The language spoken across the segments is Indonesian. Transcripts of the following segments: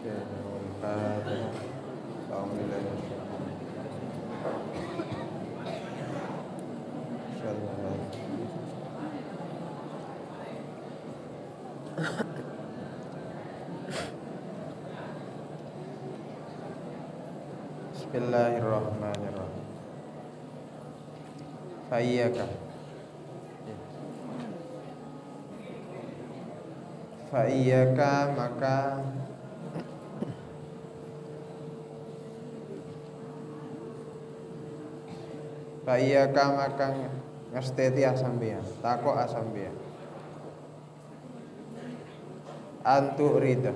Al-Fatihah. Bismillahirrahmanirrahim. Fa'iyyaka maka Fa'iyyaka maka ngesteti asambian, tako asambian. Antuk rida.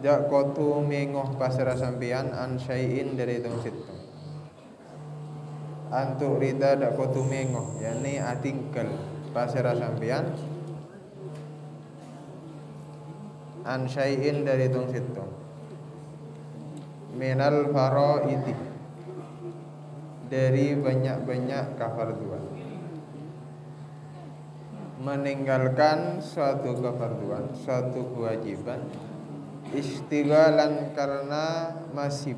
Jak kotu mengoh pasara sambian an syai'in dari tung situ. Antuk rida dak kotu mengoh, yakni atingkel pasara sambian an syai'in dari tung situ. Minal faraidi, dari banyak-banyak kafarduan. Meninggalkan suatu kafarduan, suatu kewajiban, istighalan karena masih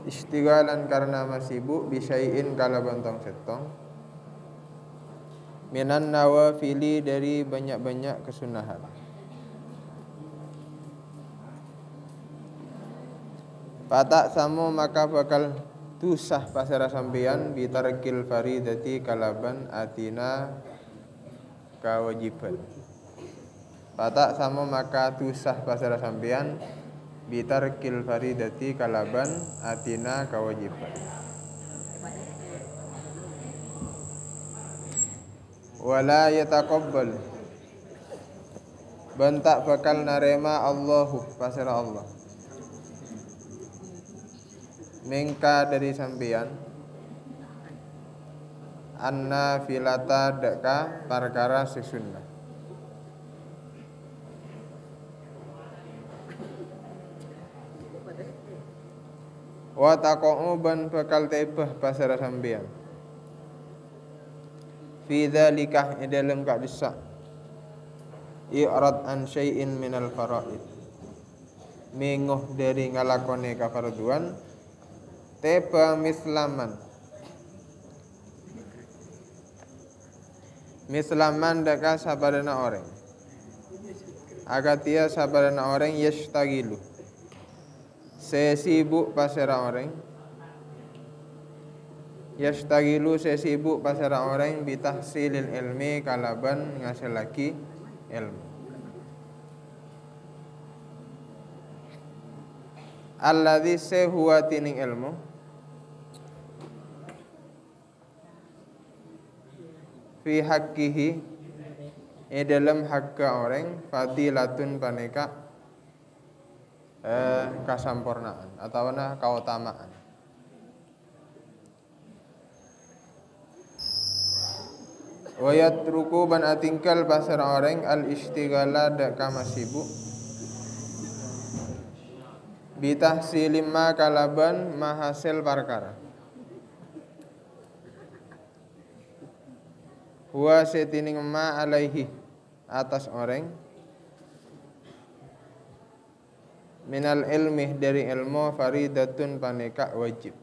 istighalan karena masibuk bisyai'in kala bantong setong minan nawafili dari banyak-banyak kesunahan. Patak samu maka bakal tusah pasara sampeyan bitarkil faridati kalaban atina kewajiban. Patak samu maka tusah pasara sampeyan bitarkil faridati kalaban atina kewajiban. Wala yataqabbal bentak bakal narema Allahu pasara Allah mingka dari sampeyan anna filata deka perkara sesunnah. Wa taqa'u ban bakal tebah pasara sampeyan fi dzalika dalam kadisa i'rad an syai'in minal faraid, menguh dari ngalakone kafarduan teba mislaman daka sabarana orang agatia sabarana orang yashtagilu sesibuk pasara orang yashtagilu sesibuk pasara orang bitahsilil ilmi kalaban ngasilaki ilmu. Alladzi sehuwa tining ilmu fi haqqihi dalam hakka orang fadilatun paneka kasampurnaan atau kautamaan. Wayat ruku ban atingkal pasar orang al istighala dak kamasibu bitahsilim ma kalaban mahasil perkara. Huwa setining ma alaihi atas orang minal ilmi dari ilmu faridatun paneka wajib.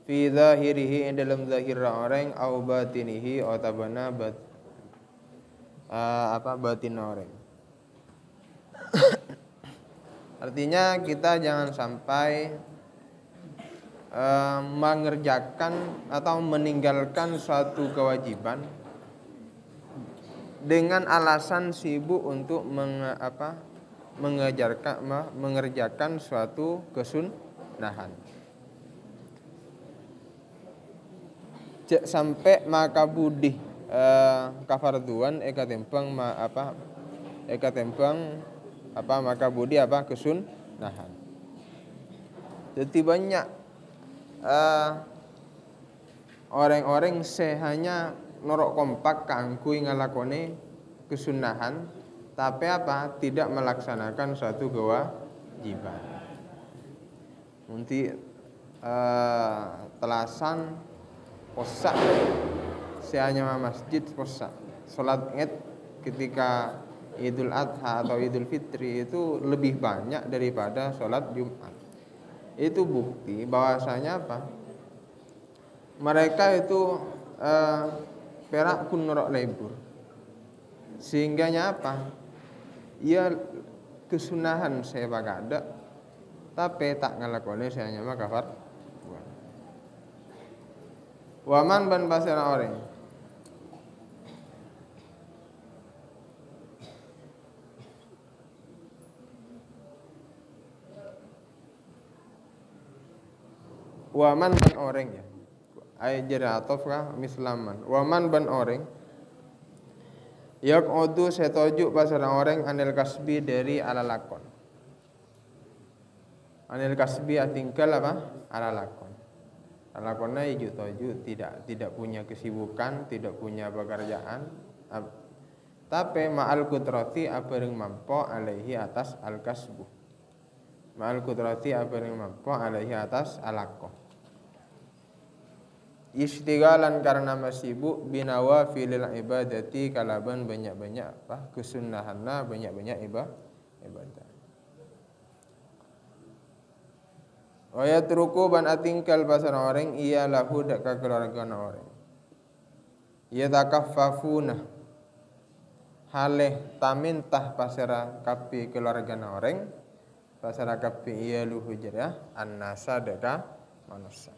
Fi zahirihi dalam zahir orang au batinihi otabana batin orang. Artinya kita jangan sampai mengerjakan atau meninggalkan suatu kewajiban dengan alasan sibuk untuk mengerjakan suatu kesunahan. Cek sampai maka budi kafarduan eka tempang maka budi kesunahan. Jadi banyak orang-orang hanya norok kompak kangkui ngalakone kesunahan tapi apa? Tidak melaksanakan suatu kewajiban. Nanti telasan posak seanya masjid posak. Salat Id ketika Idul Adha atau Idul Fitri itu lebih banyak daripada sholat Jumat. Itu bukti bahwasanya apa? Mereka itu perak pun norok lebur. Sehingganya apa? Ya kesunahan saya bagada, tapi tak ngelakoni saya nyama kafar. Waman ban pasir orang. Waman ban orang ya. Ay jara atofka mislaman. Waman ban orang. Yak odu setuju pasar orang anil kasbi dari ala lakon. Anil kasbi atingkal apa? Ala lakon. Ala lakonna iju toju tidak punya kesibukan, tidak punya pekerjaan. Tapi ma'al kudrati abareng mampo alaihi atas al kasbu. Ma'al kudrati abareng mampo alaihi atas alaqo. Istigalan karena masibuk binawa filil ibadati kalaban banyak-banyak apa kesunahanna banyak-banyak ibadah. Wa yatruku ban atingkal pasar orang iya lahu dak ka keluarga orang. Ya takaffafuna haleh tamintah pasara kapi keluarga orang pasara kapi iya luhu jera annasa dak manusia.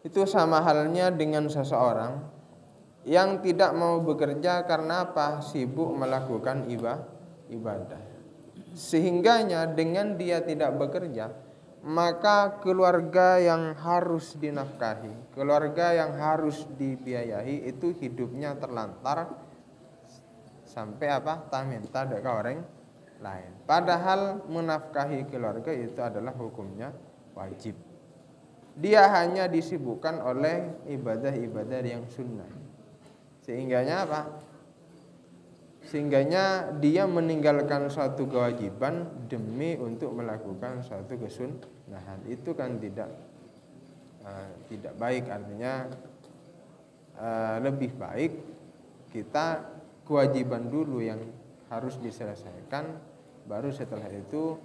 Itu sama halnya dengan seseorang yang tidak mau bekerja karena apa? Sibuk melakukan ibadah. Sehingganya dengan dia tidak bekerja, maka keluarga yang harus dinafkahi, keluarga yang harus dibiayai itu hidupnya terlantar sampai apa? Tak minta ke orang lain. Padahal menafkahi keluarga itu adalah hukumnya wajib. Dia hanya disibukkan oleh ibadah-ibadah yang sunnah. Sehingganya apa? Sehingganya dia meninggalkan suatu kewajiban demi untuk melakukan suatu kesunahan. Itu kan tidak baik. Artinya lebih baik kita kewajiban dulu yang harus diselesaikan, baru setelah itu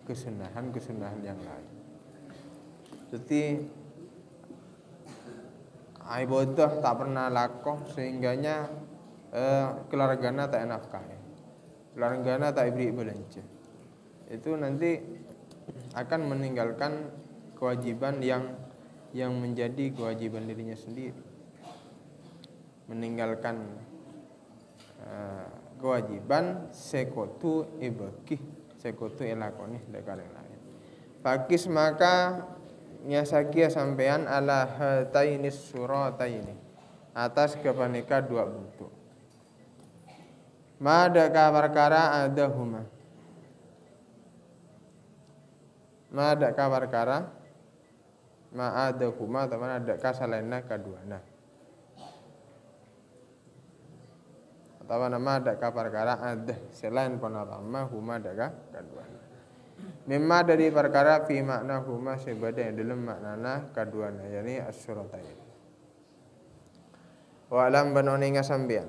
kesunahan yang lain. Jadi ibadah tak pernah lakoh sehingganya keluarganya tak nafkahi, keluarganya tak beri belanja. Itu nanti akan meninggalkan kewajiban yang menjadi kewajiban dirinya sendiri, meninggalkan kewajiban sekutu ibakih sekutu elakoni dekat yang lain. Fakis maka nyasakia sampean ala hatainis surataini atas kepanika dua bentuk. Madaka perkara adahuma. Madaka perkara ma adahuma teman adaka salaina kaduana. Atau nama adaka perkara adah selain panarama huma adaka kaduana. Mimma dari perkara fi makna huma sebada yang dalam maknana kaduana yani as-suratain. Wa alam banoninga sambian.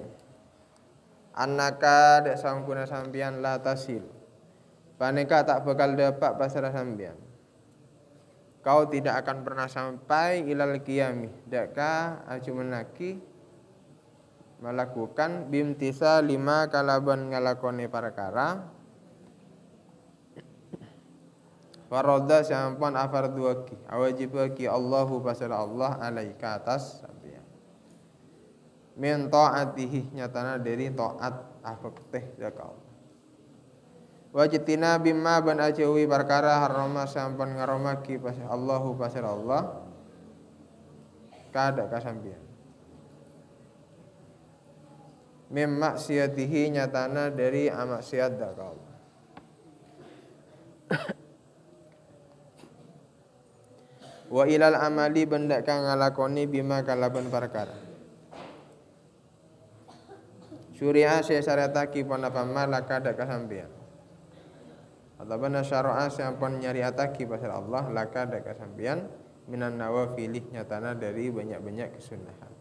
Annaka dak sampuna sambian la tasil. Paneka tak bakal dapat pasrah sambian. Kau tidak akan pernah sampai ilal qiyamih. Dakkah acumenaki melakukan bimtisa lima kalaban ngalakoni perkara Faroda sampun afarduaki awajibaki Allahu pasal Allah alaika atas sampeyan. Min taatihi nyatana dari taat afakteh daka Allah. Wajitina bimma ban ajawi perkara harama sampun ngaromaki pasal Allahu pasal Allah kada ka sampeyan. Mim maksiatihi nyatana dari amaksiat daka Allah. Wa ilal amali benda kang ngalakoni bima kalaban perkara syuri'a saya syariataki panapa malaka dak kasampian atau bana syara'a sampun nyariataki pasal Allah laka dak kasampian minan nawafilih nyatana dari banyak-banyak kesunahan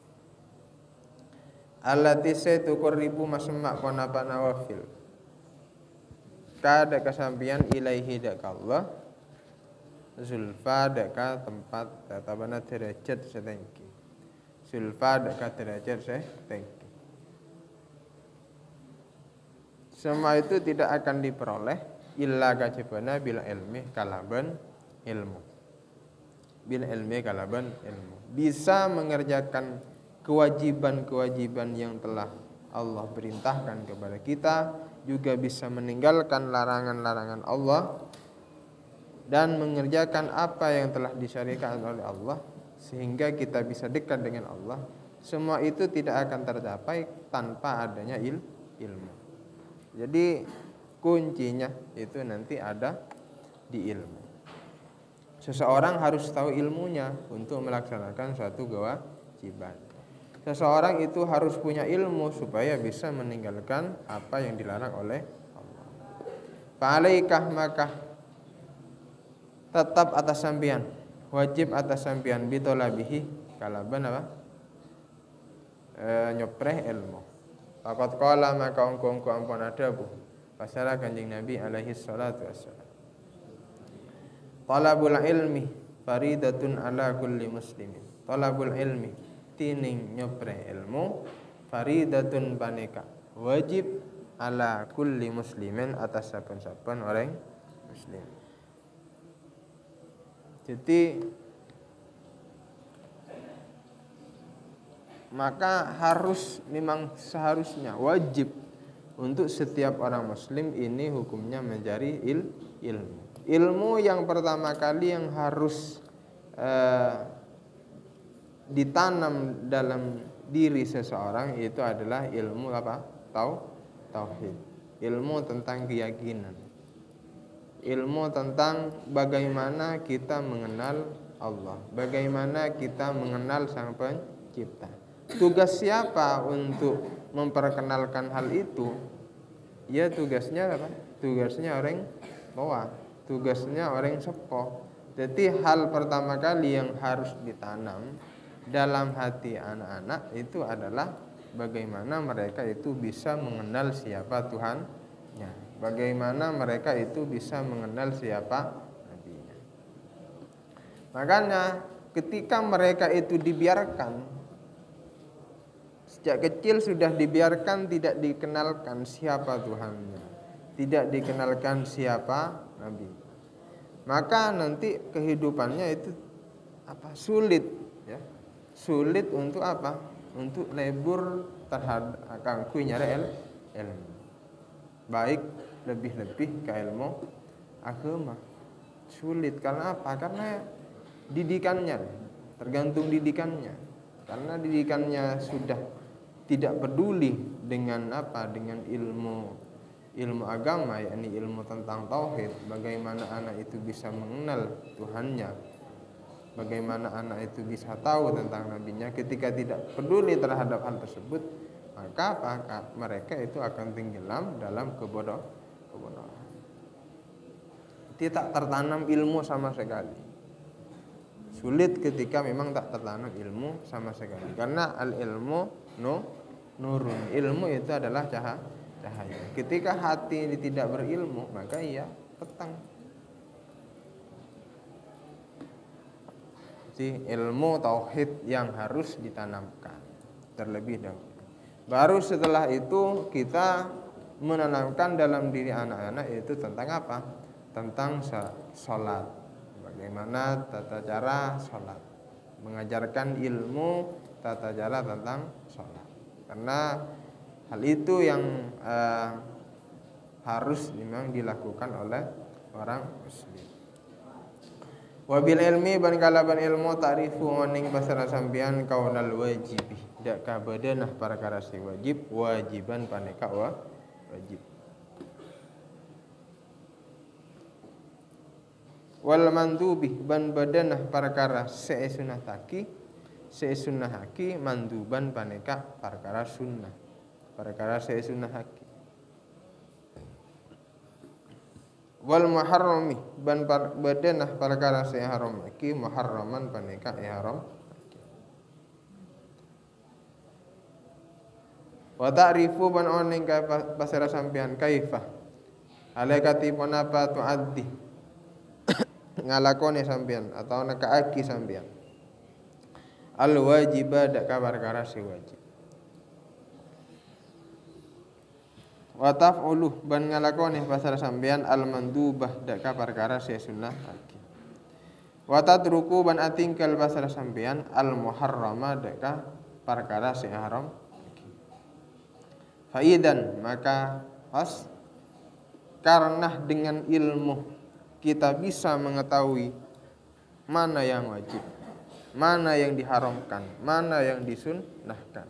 allati saytukur ribu masmak panapa nawafil kada kasampian ilaihi dak Allah zulfa dak tempat tatabana derajat setengki zulfa dak derajat setengki. Semua itu tidak akan diperoleh illa kajibana bil ilmi kalaban ilmu. Bil ilmi kalaban ilmu. Bisa mengerjakan kewajiban-kewajiban yang telah Allah perintahkan kepada kita, juga bisa meninggalkan larangan-larangan Allah dan mengerjakan apa yang telah disyariatkan oleh Allah sehingga kita bisa dekat dengan Allah. Semua itu tidak akan tercapai tanpa adanya ilmu. Jadi kuncinya itu nanti ada di ilmu. Seseorang harus tahu ilmunya untuk melaksanakan suatu kewajiban. Seseorang itu harus punya ilmu supaya bisa meninggalkan apa yang dilarang oleh Allah. Fa'alaikah maka tetap atas sampian, wajib atas sampian bitolabihi kalaban apa? Nyopreh ilmu. Faqad qala maka ongko-ongko ampun adabu pasara Kanjeng Nabi alaihi salatu wassalam. Talabul ilmi faridatun ala kulli muslimin. Talabul ilmi tining nyopre ilmu faridatun paneka wajib ala kulli muslimin atas saben-saben orang muslim. Jadi maka harus memang seharusnya wajib untuk setiap orang muslim ini hukumnya mencari ilmu. Ilmu yang pertama kali yang harus ditanam dalam diri seseorang itu adalah ilmu apa? Tauhid. Ilmu tentang keyakinan. Ilmu tentang bagaimana kita mengenal Allah, bagaimana kita mengenal Sang Pencipta. Tugas siapa untuk memperkenalkan hal itu? Ya tugasnya apa? Tugasnya orang tua, tugasnya orang sepuh. Jadi hal pertama kali yang harus ditanam dalam hati anak-anak itu adalah bagaimana mereka itu bisa mengenal siapa Tuhannya, bagaimana mereka itu bisa mengenal siapa Nabi-Nya. Makanya ketika mereka itu dibiarkan sejak kecil sudah dibiarkan tidak dikenalkan siapa Tuhannya, tidak dikenalkan siapa Nabi, maka nanti kehidupannya itu apa? Sulit, ya. Sulit untuk apa? Untuk lebur terhadap kangku nyari ilmu. Baik lebih-lebih ke ilmu agama. Sulit karena apa? Karena didikannya, tergantung didikannya. Karena didikannya sudah tidak peduli dengan apa? Dengan ilmu agama, yakni ilmu tentang tauhid, bagaimana anak itu bisa mengenal Tuhannya, bagaimana anak itu bisa tahu tentang nabinya. Ketika tidak peduli terhadap hal tersebut, maka mereka itu akan tenggelam dalam kebodohan. Tidak tertanam ilmu sama sekali. Sulit ketika memang tak tertanam ilmu sama sekali. Karena al ilmu nurun. Ilmu itu adalah cahaya. Ketika hati ini tidak berilmu, maka ia petang. Jadi ilmu tauhid yang harus ditanamkan terlebih dahulu. Baru setelah itu kita menanamkan dalam diri anak-anak itu tentang apa? Tentang sholat. Bagaimana tata cara sholat. Mengajarkan ilmu tata cara tentang sholat. Karena hal itu yang harus memang dilakukan oleh orang muslim. Wabil ilmi ban kalaban ilmu ta'rifu oning pasara sampian kaunal wajibi dak kabadanah perkara si wajib wajiban paneka wajib. Wal mandubi ban badanah perkara sesunah haki manduban paneka perkara sunnah. perkara saya sunnah haki. Wal muharrami ban badanah perkara saya haram haki muharraman paneka haram. Wa ta'rifu ban oning ka pasara sampean kaifa alaikati ponapa tuaddi ngalakone sampean atau nakaaki sampean al wajiba dak perkara si wajib. Wa taf'ulu ban ngalakone pasar sampean al mandubah dak ka perkara se sunnah haki. Wa tatruku ban atingkal pasar sampean al muharrama dak ka perkara se haram haki. Faidan maka karena dengan ilmu kita bisa mengetahui mana yang wajib, mana yang diharamkan, mana yang disunnahkan.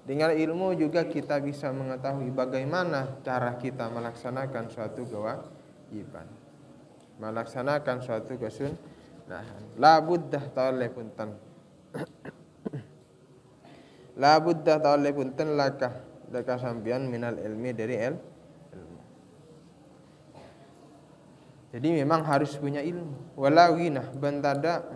Dengan ilmu juga kita bisa mengetahui bagaimana cara kita melaksanakan suatu kewajiban, melaksanakan suatu kesunahan. La buddah ta'ala punten. La buddah ta'ala punten laka daka sampean minal ilmi dari ilmu. Jadi memang harus punya ilmu. Walau ginah bentada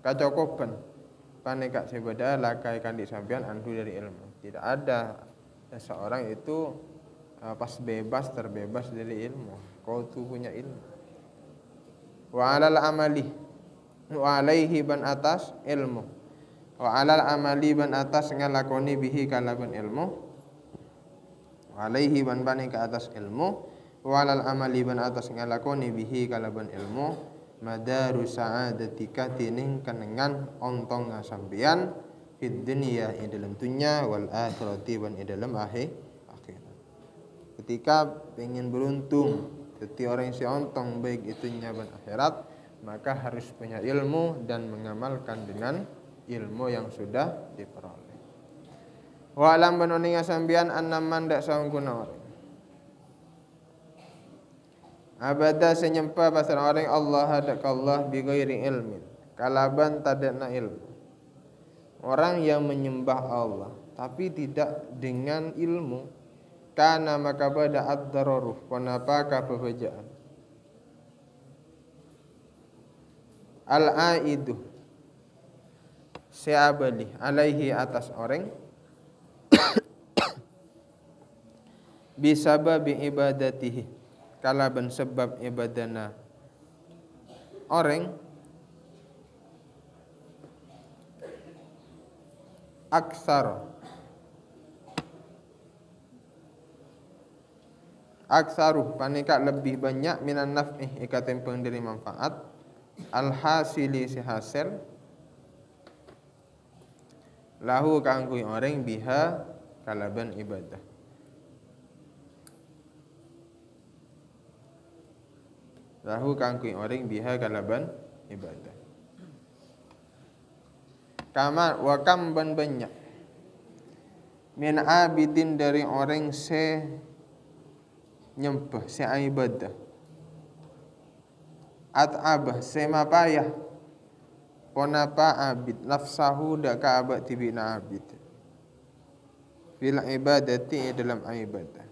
kacokopan paneka sebeda lakai kandi sampean andu dari ilmu. Tidak ada seseorang itu pas bebas terbebas dari ilmu. Kau tu punya ilmu. Wa alal amali wa alaihi ban atas ilmu. Wa alal amali ban atas ngalakoni bihi kalaban ilmu. Wa alaihi ban bani ke atas ilmu. Wa alal amali ban atas ngalakoni bihi kalaban ilmu. Madaru sa'adatika tining kenengan ontong sampean fid dunya ing dalam dunya wal akhirati wan ing dalam akhirat. Ketika pengen beruntung jadi orang yang si ontong baik itunya dan akhirat, maka harus punya ilmu dan mengamalkan dengan ilmu yang sudah diperoleh. Wa alam banoninga sampean annaman dak sangkuna orang abada senyempa pasal orang Allah hadak Allah bi ghairi ilmin kalaban tadana ilmu. Orang yang menyembah Allah tapi tidak dengan ilmu, kana maka bada ad-dararuh konapaka pebejaan al-aidu seabali alaihi atas orang bisababi ibadatihi kalaban sebab ibadana orang aksaruh panika lebih banyak minan naf'ih ikatin pendiri manfaat alhasili si hasil lahu kangkui orang biha kalaban ibadah. Lahu kangkui orang biha kalaban ibadah. Kama wa kam ban banyak min abidin dari orang se nyembah se ibadah at'abah se mapayah ponapa abid nafsahu dak ka abad tibina abid fil ibadati dalam ibadah.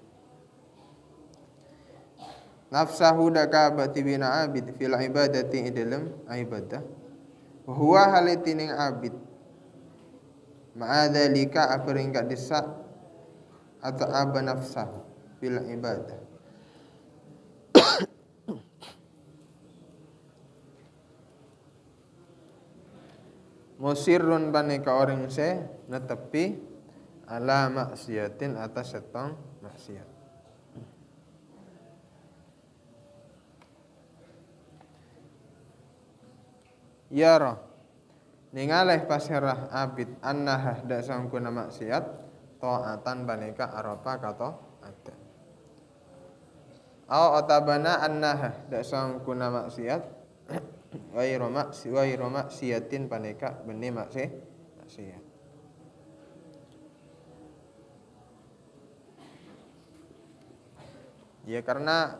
Nafsahu daka abati bina abid fil ibadati dalam ibadah. Wa huwa halitining abid. Ma'adzalika apering gak desa atau aba nafsahu fil ibadah. Musirrun baneka orang se netepi ala maksiatin atas setong maksiat. Yara ningaleh pasirah abid annah dak sangkuna maksiat taatan baneka arapa kato ada. Au otabana annah dak sangkuna maksiat wairu maksiatin baneka beni maksiat. Ya karena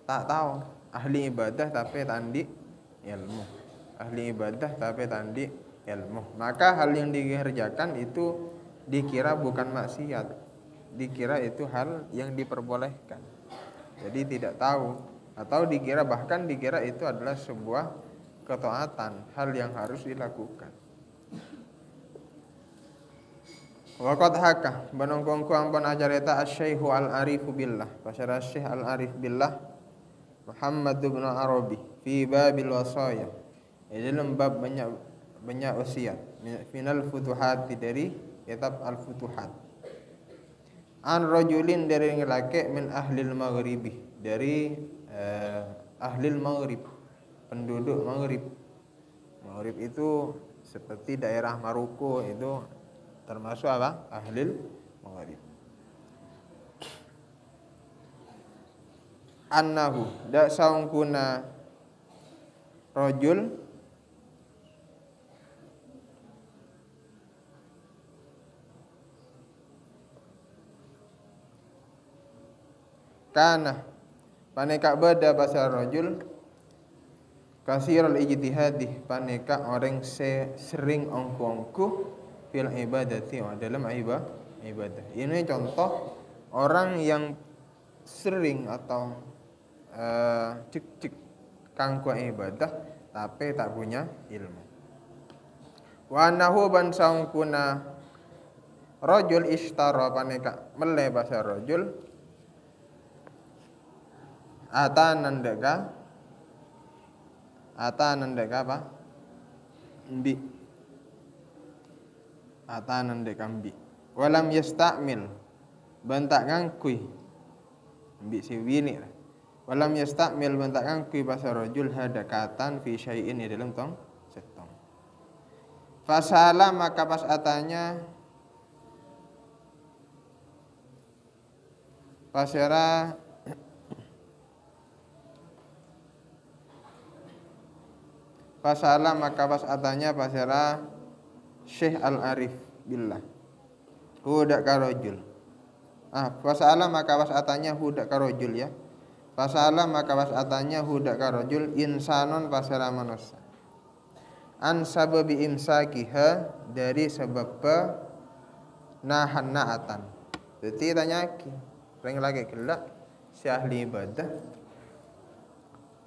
tak tahu ahli ibadah tapi tandi ilmu. Ahli ibadah tapi tandi ilmu. Maka hal yang dikerjakan itu dikira bukan maksiat. dikira itu hal yang diperbolehkan. Jadi tidak tahu atau bahkan dikira itu adalah sebuah ketaatan, hal yang harus dilakukan. Waqad haka banongkongku ampun ajareta asy-syaikhu al-arifu billah, pasara Syekh al-arif billah Muhammad bin Arabi fi babil wasaya. Dalam bab banyak wasiat minal futuhat, dari kitab al-futuhat. An rajulin, dari laki min ahlil maghribi, dari ahlil maghrib, penduduk Maghrib. Maghrib itu seperti daerah Maroko, itu termasuk apa? Ahlil Maghrib. Annahu dak saungkuna rajul kana paneka beda pasal rajul kasirul ijtihadi, paneka orang sering ongku-ongku fil ibadati, dalam ibadah. Ini contoh orang yang sering atau cek kangku ibadah tapi tak punya ilmu. Wa annahu ban saungkuna rajul ishtara, paneka mele pasal rajul atanan deka apa? Mbi. Atanan deka mbi. Walam yastamil, bantak ngangkui. Mbi si wini. Walam yastamil, bantak ngangkui pasal rajul hadakatan fi syai'in, dalam tong setong. Fasala, maka pas atanya pasera Fasala, maka pas atanya pasera Syekh al-arif billah hudak karojul. Fasala, maka pas atanya hudak karojul, ya. Fasala, maka pas atanya hudak karojul insanon pasera manusia. An sababi imsakiha, dari sebab nahan naatan. Jadi tanyaki ring lagi gelak si ahli ibadah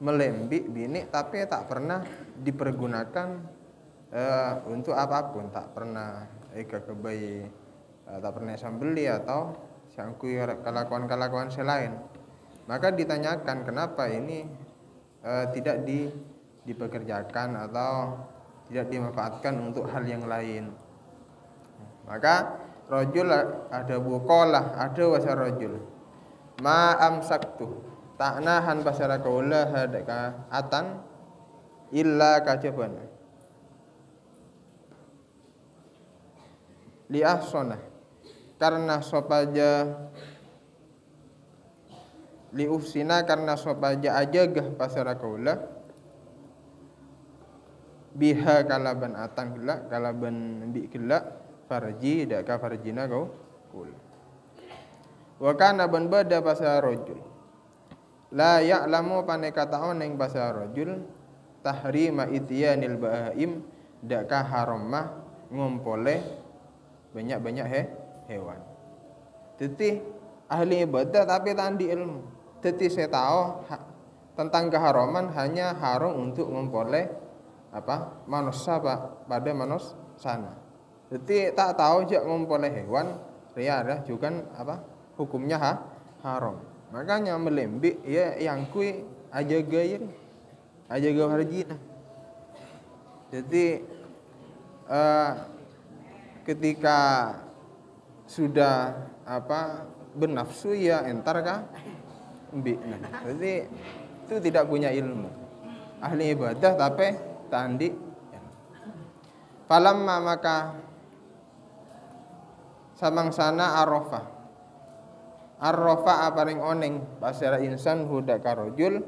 melembik bini tapi tak pernah dipergunakan untuk apapun, tak pernah kebayi, tak pernah sambeli atau sangkui kelakuan selain. Maka ditanyakan kenapa ini tidak dipekerjakan atau tidak dimanfaatkan untuk hal yang lain. Maka rajul ada buqalah, ada wasa rajul ma amsaktu, tak nahan pasara kaula hadaka atan illa kajaban li ahsana, karena sopaja li ufsina, karena sopaja ajagah pasara kaula biha kalaban atan gelak, kalaban bi gelak farji daka farjina kau kul. Wa kana ban bada pasara rajul la ya'lamu, paneka taon ing basa rajul tahrima ityanil bahaim, daka haramah ngumpole banyak-banyak hewan. Jadi ahli ibadah tapi tandi ilmu. Jadi saya tahu tentang keharaman, hanya haram untuk ngumpole apa manusia pada manusia sana. Jadi tak tahu jak ngumpole hewan ria juga apa hukumnya haram. Makanya melembik ya yang kui aja gaya harjina. Jadi ketika sudah apa bernafsu ya entar kah mbik. Jadi itu tidak punya ilmu, ahli ibadah tapi tandi. Falamma, maka samangsana arrofa aparing oneng pasera insan hudak karojul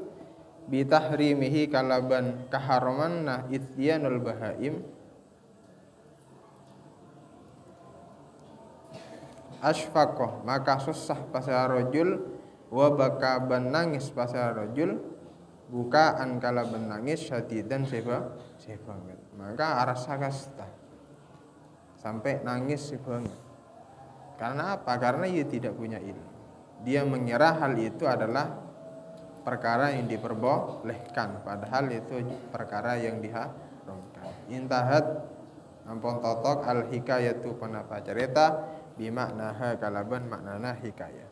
bitahrimihi, kalaban kaharaman nah ityanul bahaim asfaqoh, maka susah pasera rojul wa baka ban nangis pasera rojul bukaan kalaban nangis syadidan banget, maka arasa kasta sampai nangis banget. Karena apa? Karena ia tidak punya ilmu. Dia mengira hal itu adalah perkara yang diperbolehkan, padahal itu perkara yang diharamkan. Intahat ampun totok al hikayatu penapa cerita bimaknaha kalaban maknana hikayah.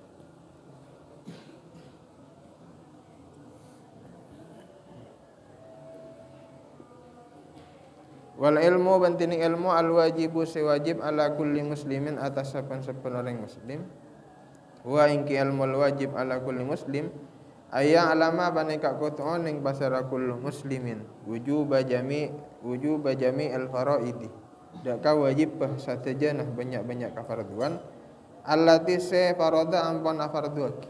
Wal ilmu bantini ilmu al wajibu sewajib ala kulli muslimin atas saben-saben orang muslim. Wa ingki ilmu al wajib ala kulli muslim ayang alama baneka kutu'on ning basara kullu muslimin wujuba jami al faraidi. Daka wajib satejanah banyak-banyak kafarduan allati se farada ampun farduaki.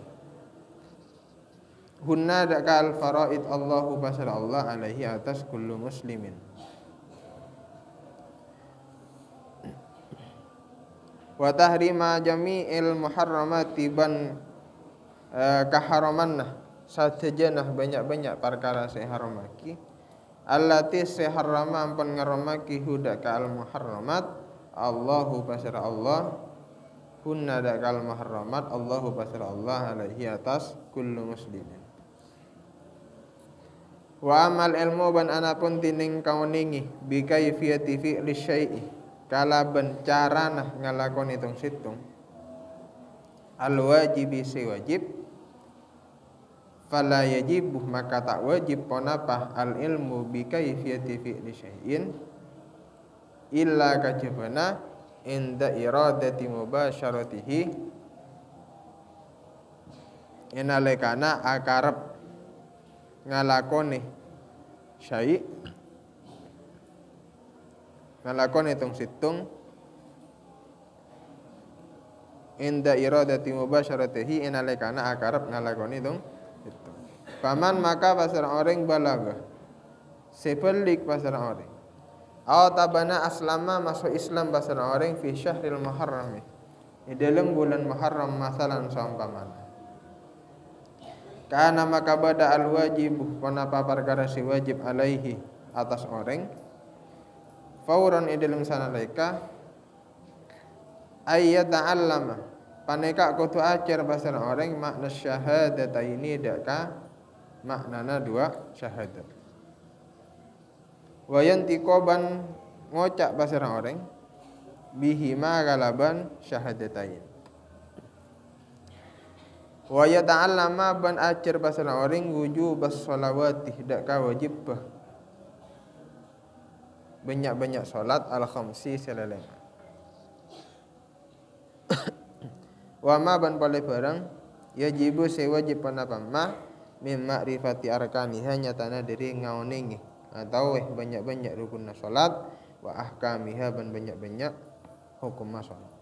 Hunna daka al faraid Allahu basara Allah alaihi atas kullu muslimin. Wa tahrima jami'il muharramati ban kaharamanna satejanah banyak-banyak perkara seharamaki allati seharama ampun ngaramaki hudaka al muharramat Allahu basara Allah hunna dakal muharramat Allahu basara Allah alaihi atas kullu muslimin. Wa amal ilmu ban anapun tining kauningi bi kaifiyati fi'li syai'i kalaban carana ngalakoni tung situng al wajibi si wajib fala yajibu maka tak wajib ponapa al ilmu bi kaifiyati fi'li syai'in illa kajabana inda iradati mubasyaratihi inalekana akarep ngalakoni syai' ngalakoni tung situng inda iradati mubasyaratihi inalekana akarep ngalakoni tung situng. Paman maka pasar orang balaga sepelik pasar orang aw tabana aslama masuk Islam pasar orang fi syahril muharram di dalam bulan Muharram masalan saumpamana kana maka bada al wajib panapa perkara si wajib alaihi atas orang fauran idilung sanalaika ayat ta'allama paneka kutu ajar basar orang makna syahadataini daka maknana dua syahadat wayantikoban ngocak basar orang bihima galaban syahadatain wa ta'allama ban ajar basar orang wujubas sholawati daka wajib banyak-banyak salat al-khamsi selalema. Wa ma ban pale barang yajibu sewajib panapa ma mim ma'rifati arkaniha nyatana dari ngaoningi atau banyak-banyak rukunna salat wa ahkamiha ban banyak-banyak hukum salat.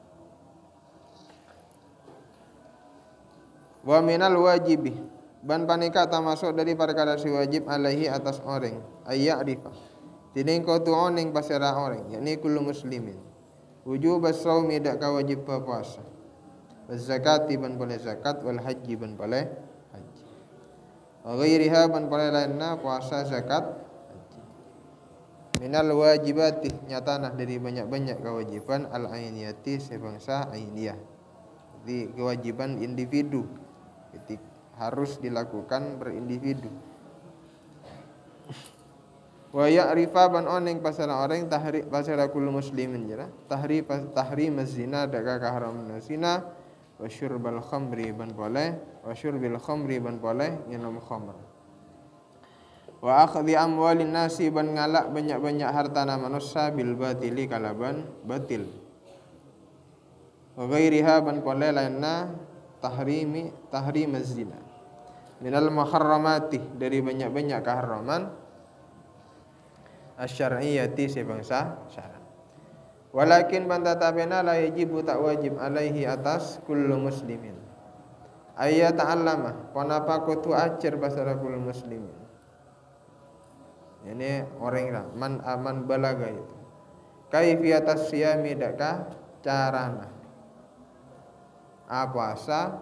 Wa minal wajibi ban panika termasuk dari perkara si wajib alaihi atas orang ayya'rifa tining kotuon ning pasara orang yakni kullu muslimin wujub as-shaumi dak wajib puasa zakati ban boleh zakat wal haji ban boleh haji wa ghairiha ban boleh lainna puasa zakat haji minal wajibati nyatana dari banyak-banyak kewajiban al ainiyati sebangsa ainiyah jadi kewajiban individu harus dilakukan berindividu. Wa ya'rifa ban oning pasara orang tahri pasara kullu muslimin jara tahrim zina daga kaharaman zina wa syurbal khamri ban boleh wa syurbil khamri ban boleh minum khamr wa akhdhi amwalin nasi ban ngalak banyak-banyak hartana manusia bil batili kalaban batil wa ghairiha ban boleh lainna tahrim zina minal muharramati dari banyak-banyak keharaman asyariyati sebangsa syarat. Walakin bantatabena la yajibu tak wajib alaihi atas kullu muslimin. Ayat ta'allama panapa kutu ajar basara kullu muslimin. Ini orang man aman balaga itu. Kaifiyatas siyami daka carana. Puasa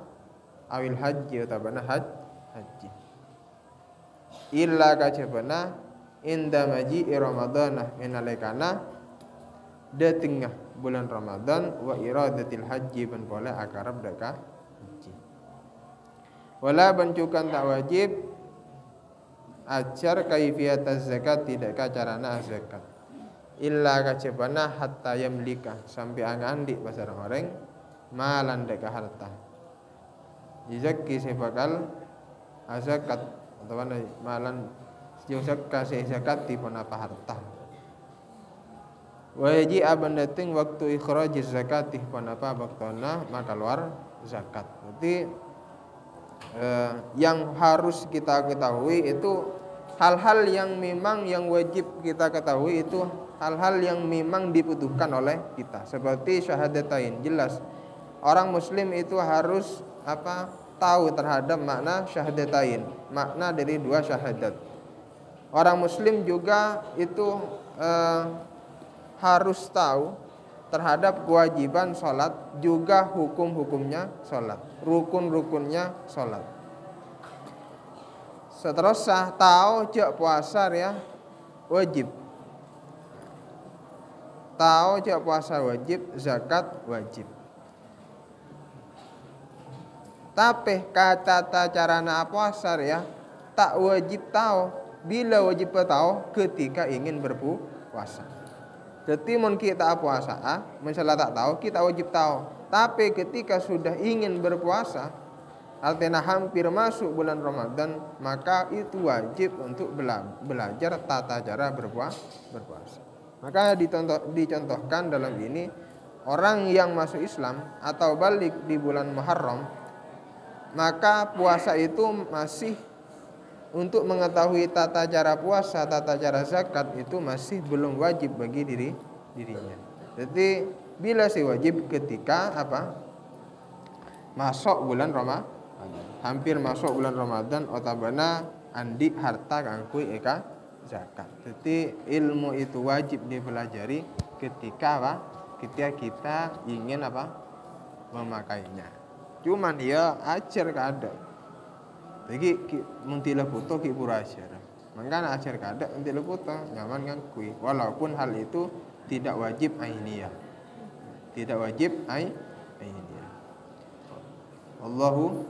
awil haji utabana haji. Illa kajabana inda maji'i ramadana inalekana de tengah bulan Ramadan wa iradatil haji ban boleh akarab deka haji. Wala bancukan tak wajib ajar kaifiyat zakat tidak ka carana zakat. Illa kacepana hatta yamlika sampai angandi pasar orang malan deka harta. Jizaki sebakal zakat atau mana malan sejak kasih zakat di apa harta. Waji aban dating waktu ikhraj zakat di apa waktuna maka keluar zakat. Berarti yang harus kita ketahui itu hal-hal yang memang yang wajib kita ketahui itu hal-hal yang memang dibutuhkan oleh kita seperti syahadatain. Jelas orang muslim itu harus tahu terhadap makna syahadatain, makna dari dua syahadat. Orang muslim juga itu harus tahu terhadap kewajiban sholat, juga hukum-hukumnya sholat, rukun-rukunnya sholat. Seterusnya tahu cek puasa ya wajib, tahu cek puasa wajib, zakat wajib. Tapi kata carana puasa ya tak wajib tahu. Bila wajib tahu ketika ingin berpuasa. Jadi mun kita puasa, misalnya tak tahu kita wajib tahu. Tapi ketika sudah ingin berpuasa, artinya hampir masuk bulan Ramadan, maka itu wajib untuk belajar tata cara berpuasa. Maka dicontohkan dalam ini orang yang masuk Islam atau balik di bulan Muharram, maka puasa itu masih untuk mengetahui tata cara puasa, tata cara zakat itu masih belum wajib bagi dirinya. Jadi bila sih wajib ketika masuk bulan Ramadan, hampir masuk bulan Ramadan, otabana andi harta kangkui eka zakat. Jadi ilmu itu wajib dipelajari ketika ketika kita ingin memakainya. Cuman ya ajar keadaan. Jadi muntilah puto ki pura ajar. Mangkana ajar kada muntilah puto nyaman kan kui. Walaupun hal itu tidak wajib ainiyah. Tidak wajib ainiyah. Allahu